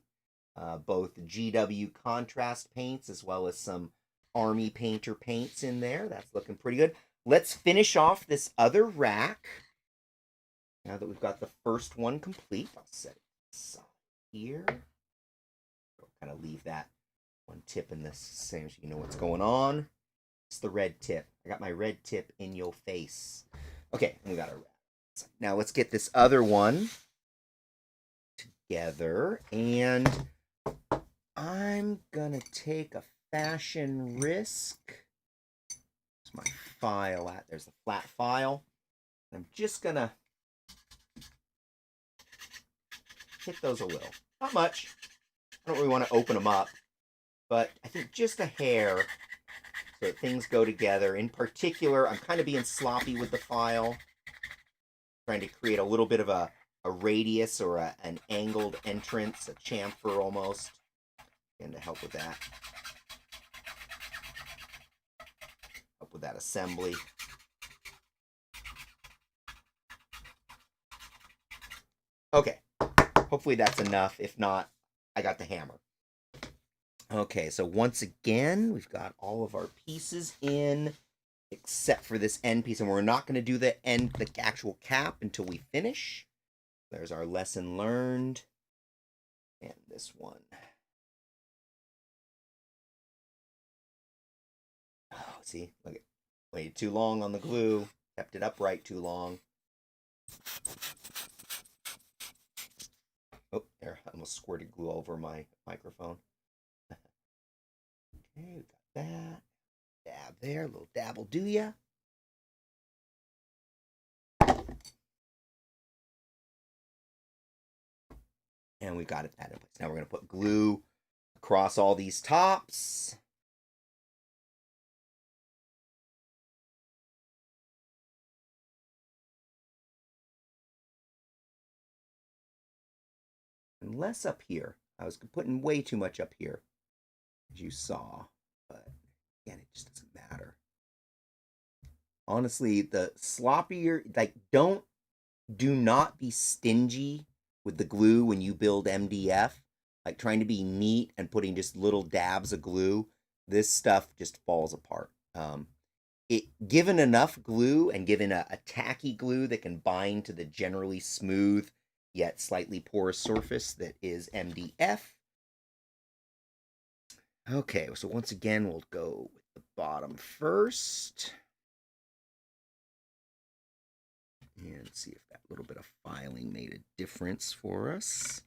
Both GW contrast paints as well as some Army Painter paints in there. That's looking pretty good. Let's finish off this other rack. Now that we've got the first one complete, I'll set it aside here. I'll kind of leave that one tip in this same so you know what's going on. It's the red tip. I got my red tip in your face. Okay, and we got our rack. Now let's get this other one together, and I'm gonna take a fashion risk. There's my file at. There's the flat file. I'm just gonna hit those a little. Not much. I don't really want to open them up, but I think just a hair so that things go together. In particular, I'm kind of being sloppy with the file, trying to create a little bit of a radius or an angled entrance, a chamfer almost, and to help with that. Help with that assembly. Okay, hopefully that's enough. If not, I got the hammer. Okay, so once again, we've got all of our pieces in, except for this end piece, and we're not going to do the actual cap until we finish. There's our lesson learned, and this one. Oh, see, look at, waited too long on the glue, kept it upright too long. Oh, there, I almost squirted glue over my microphone. Okay, we got that. Dab there, a little dab will do ya. And we got it that in place. Now we're going to put glue across all these tops. And less up here. I was putting way too much up here, as you saw. But again, it just doesn't matter. Honestly, the sloppier, like, do not be stingy with the glue when you build MDF. Like trying to be neat and putting just little dabs of glue, this stuff just falls apart. Given enough glue and given a tacky glue that can bind to the generally smooth yet slightly porous surface that is MDF. Okay, so once again, we'll go with the bottom first. And see if that little bit of filing made a difference for us.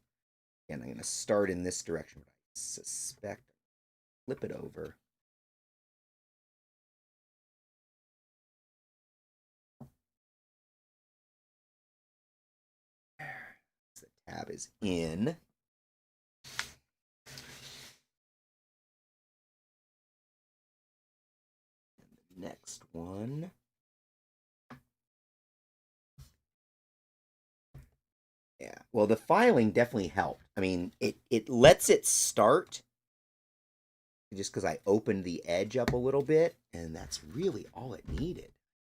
And I'm going to start in this direction, but I suspect flip it over. So the tab is in. And the next one. Yeah, well, the filing definitely helped. I mean, it lets it start just because I opened the edge up a little bit, and that's really all it needed.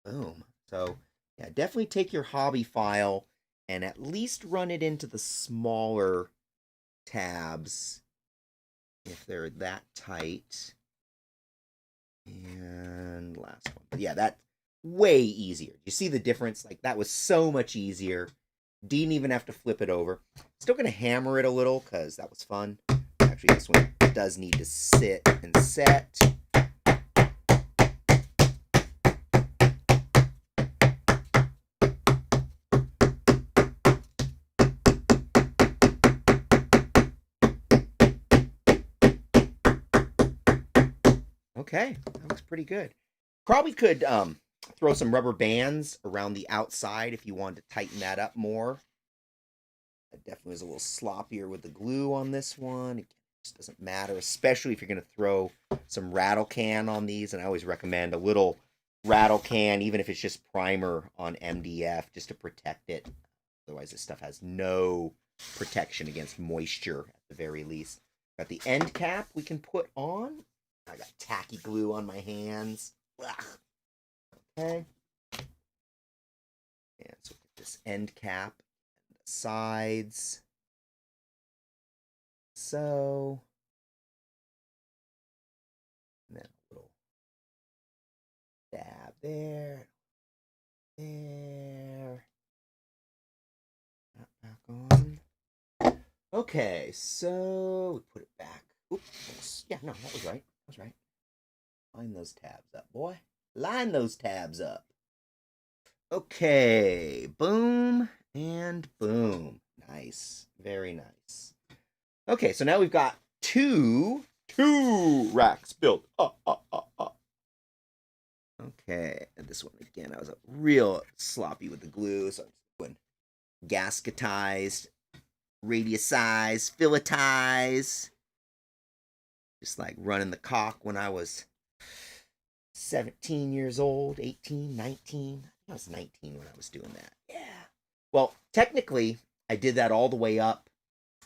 Boom. So, yeah, definitely take your hobby file and at least run it into the smaller tabs if they're that tight. And last one. But yeah, that's way easier. You see the difference? Like, that was so much easier. Didn't even have to flip it over. Still going to hammer it a little because that was fun. Actually, this one does need to sit and set. Okay, that looks pretty good. Probably could throw some rubber bands around the outside if you wanted to tighten that up more. That definitely was a little sloppier with the glue on this one. It just doesn't matter, especially if you're going to throw some rattle can on these. And I always recommend a little rattle can, even if it's just primer on MDF, just to protect it. Otherwise, this stuff has no protection against moisture at the very least. Got the end cap we can put on. I got tacky glue on my hands. Ugh. Okay. And so get this end cap and the sides. So. And then a little dab there. There. That back on. Okay, so we put it back. Oops. Yeah, no, that was right. That was right. Line those tabs up, boy. Line those tabs up. Okay, boom and boom. Nice. Very nice. Okay, so now we've got two racks built. Okay, and this one again, I was real sloppy with the glue, so I'm just doing gasketized, radiusized, filletize. Just like running the cock when I was 17 years old, 18, 19. I was 19 when I was doing that. Yeah. Well, technically, I did that all the way up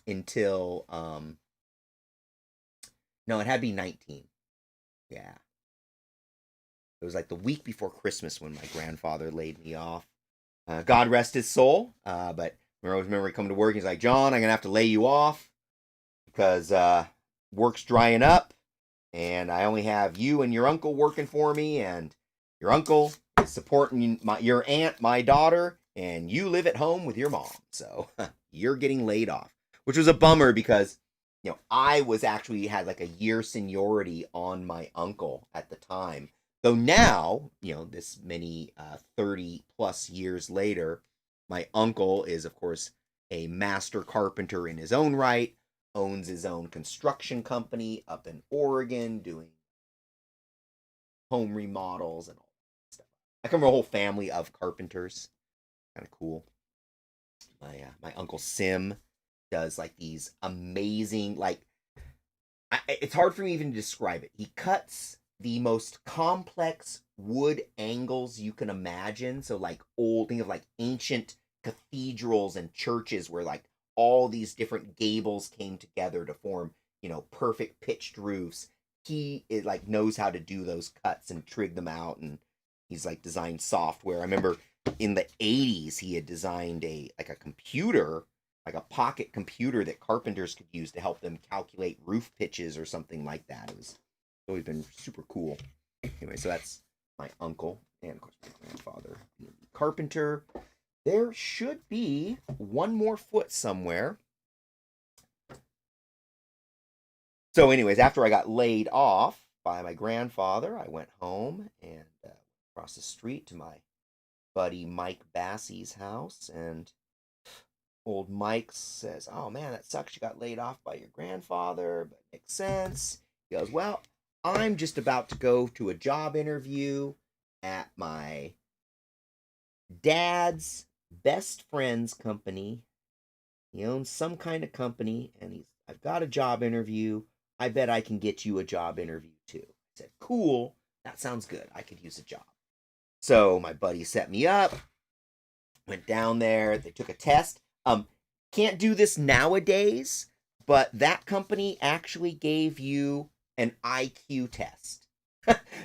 until, no, it had to be 19. Yeah. It was like the week before Christmas when my grandfather laid me off. God rest his soul. But I remember coming to work, he's like, John, I'm going to have to lay you off because work's drying up. And I only have you and your uncle working for me. And your uncle is supporting your aunt, my daughter. And you live at home with your mom. So you're getting laid off. Which was a bummer because, you know, I was actually had like a year seniority on my uncle at the time. Though now, you know, this many 30 plus years later, my uncle is, of course, a master carpenter in his own right, owns his own construction company up in Oregon, doing home remodels and all that stuff. I come from a whole family of carpenters. Kind of cool. My uncle Sim does like these amazing, like, it's hard for me even to describe it. He cuts the most complex wood angles you can imagine. So like think of like ancient cathedrals and churches where like all these different gables came together to form, you know, perfect pitched roofs. He like knows how to do those cuts and trig them out, and he's like designed software. I remember in the 80s he had designed a computer, like a pocket computer that carpenters could use to help them calculate roof pitches or something like that. It was always been super cool. Anyway, so that's my uncle and of course my grandfather, carpenter. There should be one more foot somewhere. So anyways, after I got laid off by my grandfather, I went home and across the street to my buddy Mike Bassey's house, and old Mike says, oh man, that sucks you got laid off by your grandfather, but it makes sense. He goes, well, I'm just about to go to a job interview at my dad's best friend's company. He owns some kind of company, and I've got a job interview. I bet I can get you a job interview too. I said, cool, that sounds good. I could use a job. So my buddy set me up, went down there, they took a test. Can't do this nowadays, but that company actually gave you an IQ test.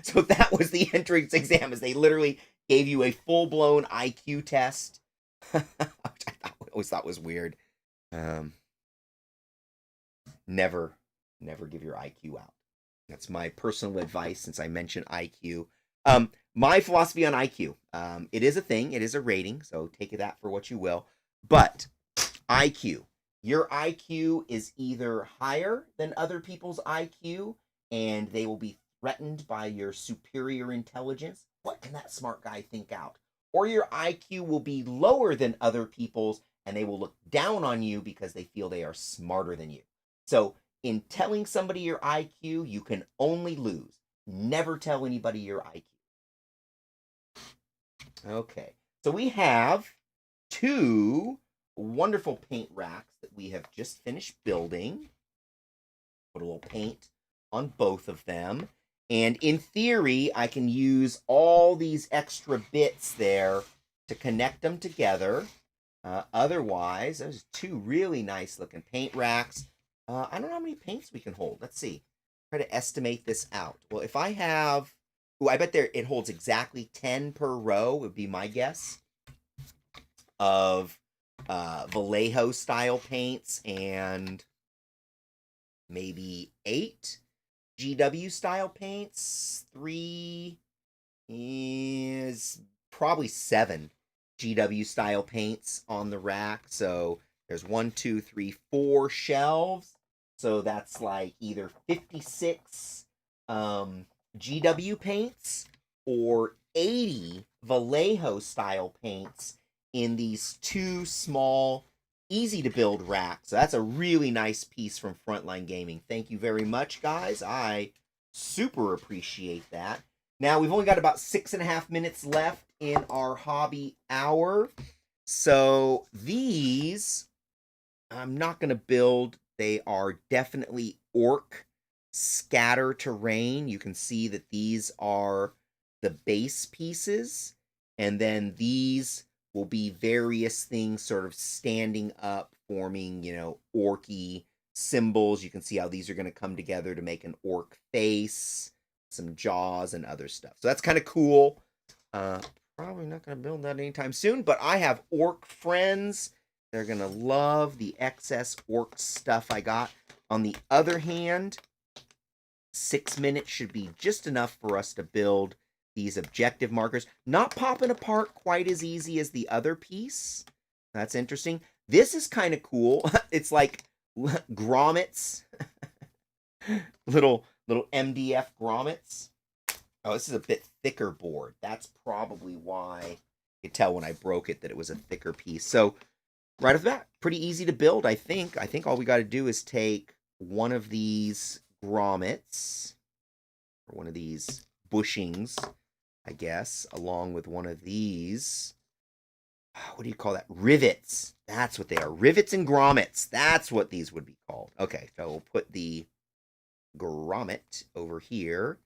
So that was the entrance exam, is they literally gave you a full-blown IQ test, which I always thought was weird. Never give your IQ out. That's my personal advice since I mentioned IQ. My philosophy on IQ, it is a thing, it is a rating, so take that for what you will. But IQ, your IQ is either higher than other people's IQ, and they will be threatened by your superior intelligence. What can that smart guy think out? Or your IQ will be lower than other people's, and they will look down on you because they feel they are smarter than you. So in telling somebody your IQ, you can only lose. Never tell anybody your IQ. Okay, so we have two wonderful paint racks that we have just finished building. Put a little paint on both of them. And in theory, I can use all these extra bits there to connect them together. Otherwise, there's two really nice looking paint racks. I don't know how many paints we can hold. Let's see. Try to estimate this out. Well, if I have, oh, I bet it holds exactly 10 per row, would be my guess, of Vallejo style paints, and maybe 8 GW style paints. 3 is probably 7 GW style paints on the rack. So there's 1, 2, 3, 4 shelves. So that's like either 56 GW paints or 80 Vallejo style paints in these 2 small, easy to build racks. So that's a really nice piece from Frontline Gaming. Thank you very much, guys. I super appreciate that. Now, we've only got about 6.5 minutes left in our hobby hour. So these, I'm not going to build. They are definitely orc scatter terrain. You can see that these are the base pieces. And then these will be various things sort of standing up, forming, orky symbols. You can see how these are going to come together to make an orc face, some jaws, and other stuff. So that's kind of cool. Probably not going to build that anytime soon, but I have orc friends. They're going to love the excess orc stuff I got. On the other hand, 6 minutes should be just enough for us to build these objective markers. Not popping apart quite as easy as the other piece. That's interesting. This is kind of cool. It's like grommets. little MDF grommets. Oh, this is a bit thicker board. That's probably why you could tell when I broke it that it was a thicker piece. So right off the bat, pretty easy to build, I think. I think all we got to do is take one of these grommets, or one of these bushings, I guess, along with one of these, what do you call that? Rivets. That's what they are. Rivets and grommets. That's what these would be called. Okay, so we'll put the grommet over here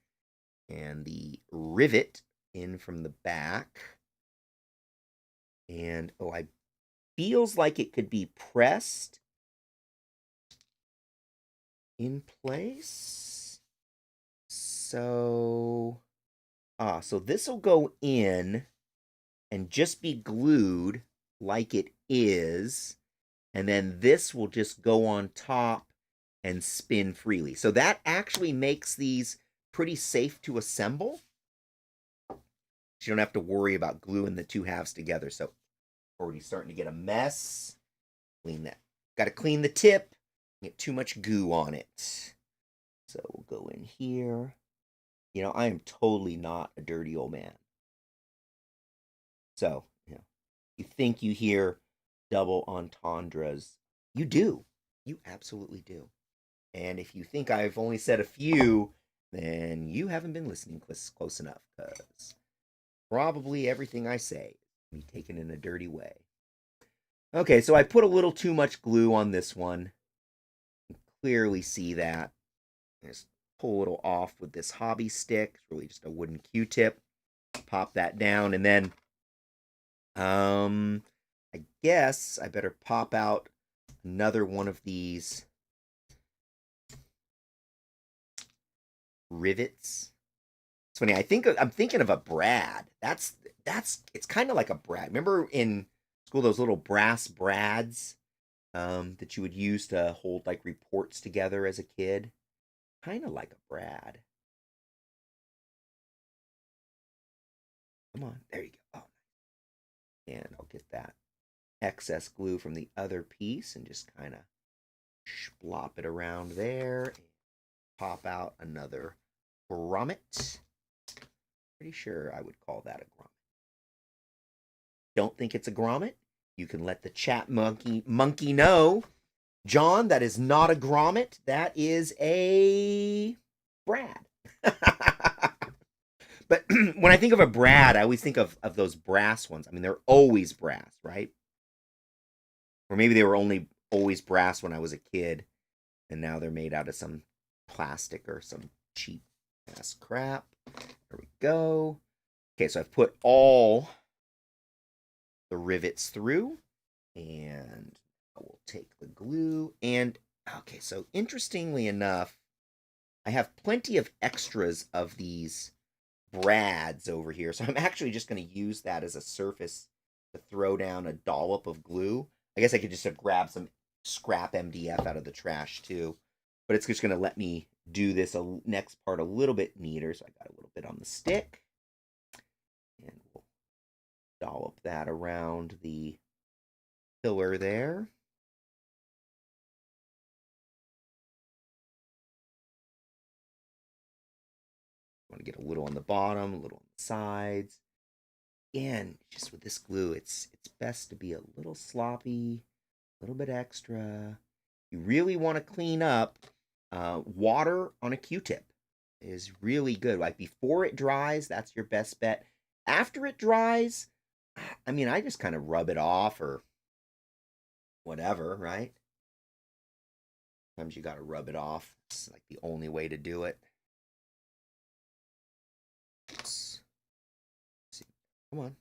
and the rivet in from the back. And, I feels like it could be pressed in place. So this will go in and just be glued like it is, and then this will just go on top and spin freely. So that actually makes these pretty safe to assemble. You don't have to worry about gluing the 2 halves together. So already starting to get a mess. Clean that. Got to clean the tip. Get too much goo on it. So we'll go in here. I am totally not a dirty old man. So, you think you hear double entendres. You do. You absolutely do. And if you think I've only said a few, then you haven't been listening close enough, because probably everything I say will be taken in a dirty way. Okay, so I put a little too much glue on this one. You can clearly see that. Just pull a little off with this hobby stick. It's really just a wooden Q-tip. Pop that down, and then I guess I better pop out another one of these rivets. It's funny. I'm thinking of a brad. It's kind of like a brad. Remember in school those little brass brads that you would use to hold like reports together as a kid? Kind of like a brad. Come on, there you go. Oh, and I'll get that excess glue from the other piece and just kind of splop it around there and pop out another grommet. Pretty sure I would call that a grommet. Don't think it's a grommet? You can let the chat monkey know. John, that is not a grommet. That is a brad. But when I think of a brad, I always think of those brass ones. I mean, they're always brass, right? Or maybe they were only always brass when I was a kid, and now they're made out of some plastic or some cheap ass crap. There we go. Okay, so I've put all the rivets through, and I will take the glue, and Okay, so interestingly enough, I have plenty of extras of these brads over here. So I'm actually just going to use that as a surface to throw down a dollop of glue. I guess I could just grab some scrap MDF out of the trash too. But it's just going to let me do this next part a little bit neater. So I got a little bit on the stick. And we'll dollop that around the pillar there. Want to get a little on the bottom, a little on the sides. Again, just with this glue, it's best to be a little sloppy, a little bit extra. You really want to clean up. Water on a Q-tip is really good. Like before it dries, that's your best bet. After it dries, I mean, I just kind of rub it off or whatever, right? Sometimes you got to rub it off. It's like the only way to do it. Let's see. Come on.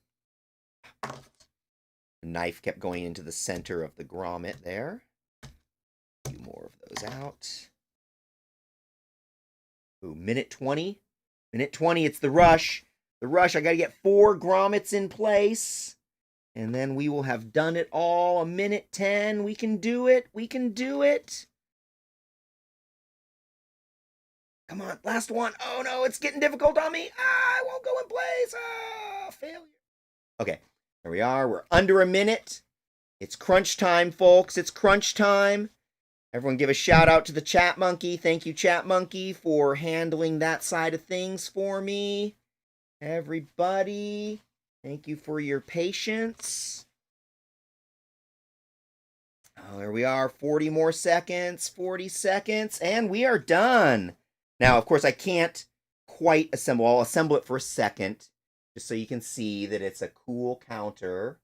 The knife kept going into the center of the grommet there. A few more of those out. Ooh, minute 20. Minute 20, it's the rush. The rush, I got to get 4 grommets in place. And then we will have done it all. A minute 10. We can do it. We can do it. Come on, last one. Oh no, it's getting difficult on me. I won't go in place. Failure. Okay, there we are. We're under a minute. It's crunch time, folks. It's crunch time. Everyone give a shout out to the Chat Monkey. Thank you, Chat Monkey, for handling that side of things for me. Everybody, thank you for your patience. Oh, there we are. 40 more seconds. 40 seconds. And we are done. Now, of course, I can't quite assemble. I'll assemble it for a second, just so you can see that it's a cool counter.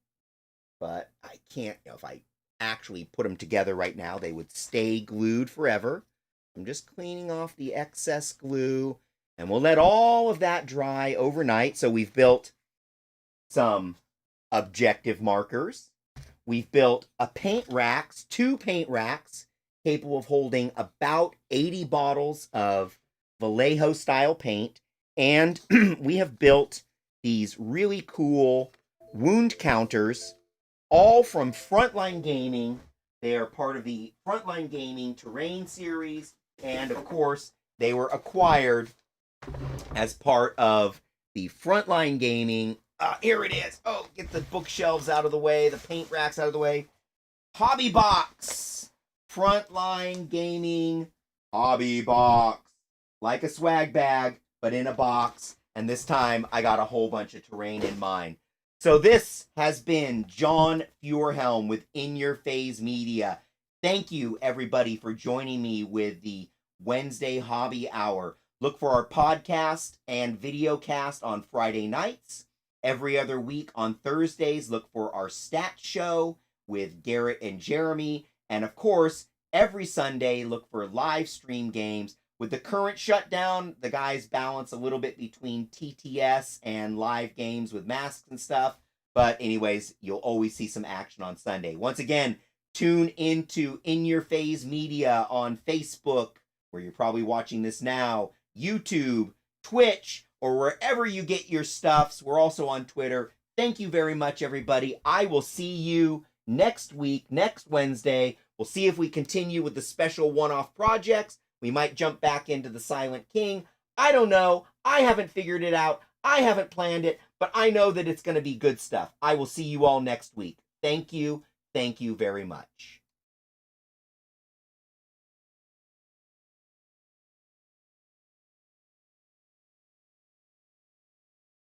But I can't, if I actually put them together right now, they would stay glued forever. I'm just cleaning off the excess glue, and we'll let all of that dry overnight. So we've built some objective markers. We've built a paint racks, 2 paint racks, capable of holding about 80 bottles of Vallejo style paint. And we have built these really cool wound counters, all from Frontline Gaming. They are part of the Frontline Gaming Terrain series. And of course, they were acquired as part of the Frontline Gaming. Here it is. Oh, get the bookshelves out of the way, the paint racks out of the way. Hobby box. Frontline Gaming hobby box. Like a swag bag, but in a box. And this time, I got a whole bunch of terrain in mine. So this has been John Feuerhelm with In Your Phase Media. Thank you, everybody, for joining me with the Wednesday Hobby Hour. Look for our podcast and video cast on Friday nights. Every other week on Thursdays, look for our stat show with Garrett and Jeremy. And of course, every Sunday, look for live stream games. With the current shutdown, the guys balance a little bit between TTS and live games with masks and stuff. But anyways, you'll always see some action on Sunday. Once again, tune into In Your Phase Media on Facebook, where you're probably watching this now, YouTube, Twitch, or wherever you get your stuffs. We're also on Twitter. Thank you very much, everybody. I will see you next week, next Wednesday. We'll see if we continue with the special one-off projects. We might jump back into the Silent King. I don't know. I haven't figured it out. I haven't planned it, but I know that it's going to be good stuff. I will see you all next week. Thank you. Thank you very much.